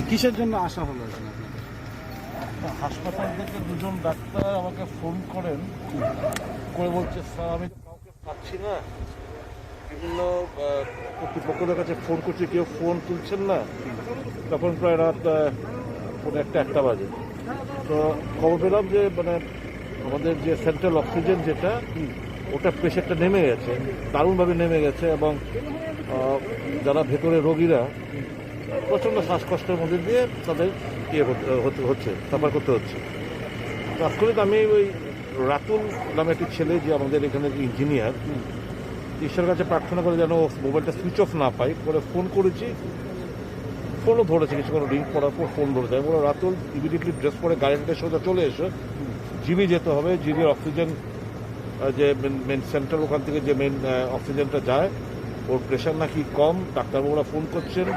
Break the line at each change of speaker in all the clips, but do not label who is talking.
কিসের জন্য আসা হলো এখানে আপনাদের?
হাসপাতাল থেকে দুজন ডাক্তার আমাকে ফোন করেন, করে বলছে স্যার আমি তো কাউকে পাচ্ছি না, বিভিন্ন কর্তৃপক্ষদের কাছে ফোন করছি, কেউ ফোন তুলছেন না। তখন প্রায় রাত পৌনে একটা বাজে। তো খবর পেলাম যে মানে আমাদের যে সেন্ট্রাল অক্সিজেন যেটা, ওটা প্রেশারটা নেমে গেছে, দারুণভাবে নেমে গেছে, এবং যারা ভেতরে রোগীরা প্রচণ্ড শ্বাসকষ্টের মধ্যে দিয়ে তাদের হচ্ছে সাফার করতে হচ্ছে। তাৎক্ষণিক আমি ওই রাতুল নামে একটি ছেলে, যে আমাদের এখানে ইঞ্জিনিয়ার, ঈশ্বরের কাছে প্রার্থনা করে যেন মোবাইলটা সুইচ অফ না পাই, করে ফোন করেছি। ফোনও ধরেছে, কিছুক্ষণ রিং করার পর ফোন ধরেছে। আমি বলো রাতুল ইমিডিয়েটলি ড্রেস করে গাড়িটাকে সোজা চলে এসো, জিবি যেতে হবে। জিবির অক্সিজেন যে মেন সেন্টার, ওখান থেকে যে মেন অক্সিজেনটা যায়, ওর প্রেশার নাকি কম। ডাক্তারবাবুরা ফোন করছেন,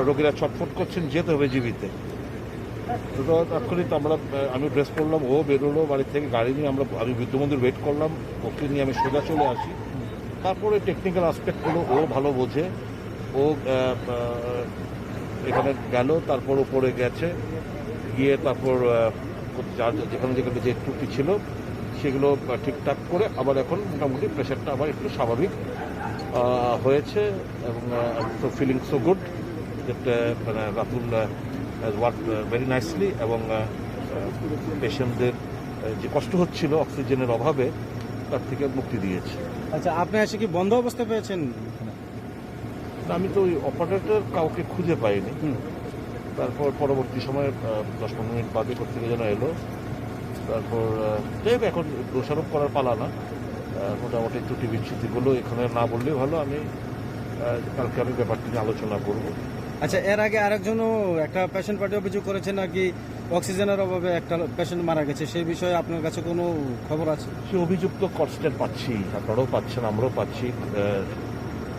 রোগীরা ছটফট করছেন, যেতে হবে জিবিতে। তো তাৎক্ষণিক আমি ড্রেস করলাম, ও বেরোলো বাড়ি থেকে গাড়ি নিয়ে। আমি বিদ্যুমন্দির ওয়েট করলাম, ওকে নিয়ে আমি সোজা চলে আসি। তারপরে টেকনিক্যাল আসপেক্টগুলো ও ভালো বোঝে, ও এখানে গেল, তারপর ওপরে গেছে, গিয়ে তারপর যেখানে যেখানে যে ত্রুটি ছিল সেগুলো ঠিকঠাক করে আবার এখন মোটামুটি প্রেশারটা আবার একটু স্বাভাবিক হয়েছে। এবং তো ফিলিং সো গুড দ্যাট মানে রাতুল ওয়ার্ক ভেরি নাইসলি, এবং পেশেন্টদের যে কষ্ট হচ্ছিল অক্সিজেনের অভাবে, তার থেকে মুক্তি দিয়েছে।
আচ্ছা, আপনি এসে কি বন্ধ অবস্থায় পেয়েছেন?
আমি তো ওই অপারেটর কাউকে খুঁজে পাইনি। তারপর পরবর্তী সময়ে 10-15 মিনিট বাদে কোথেকে যেন এলো। তারপর যাই হোক, এখন দোষারোপ করার পালা না। মোটামুটি ত্রুটি বিচ্ছুতিগুলো এখানে না বললেই ভালো। কালকে আমি ব্যাপারটি নিয়ে আলোচনা করব।
আচ্ছা, এর আগে আরেকজনও একটা পেশেন্ট পার্টি অভিযোগ করেছে নাকি অক্সিজেনের অভাবে একটা পেশেন্ট মারা গেছে, সেই বিষয়ে আপনার কাছে কোনো খবর আছে?
সে অভিযোগ তো কনস্ট্যান্ট পাচ্ছি, আপনারাও পাচ্ছেন, আমরাও পাচ্ছি।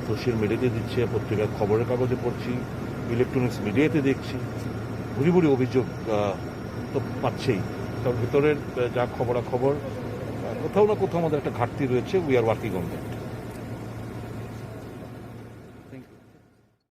সোশ্যাল মিডিয়াতে দিচ্ছে, পত্রিকার খবরের কাগজে পড়ছি, ইলেকট্রনিক্স মিডিয়াতে দেখছি, ভুরি ভুরি অভিযোগ তো পাচ্ছেই। তার ভিতরের যা খবরাখবর, কোথাও না কোথাও আমাদের একটা ঘাটতি রয়েছে। We are working on that.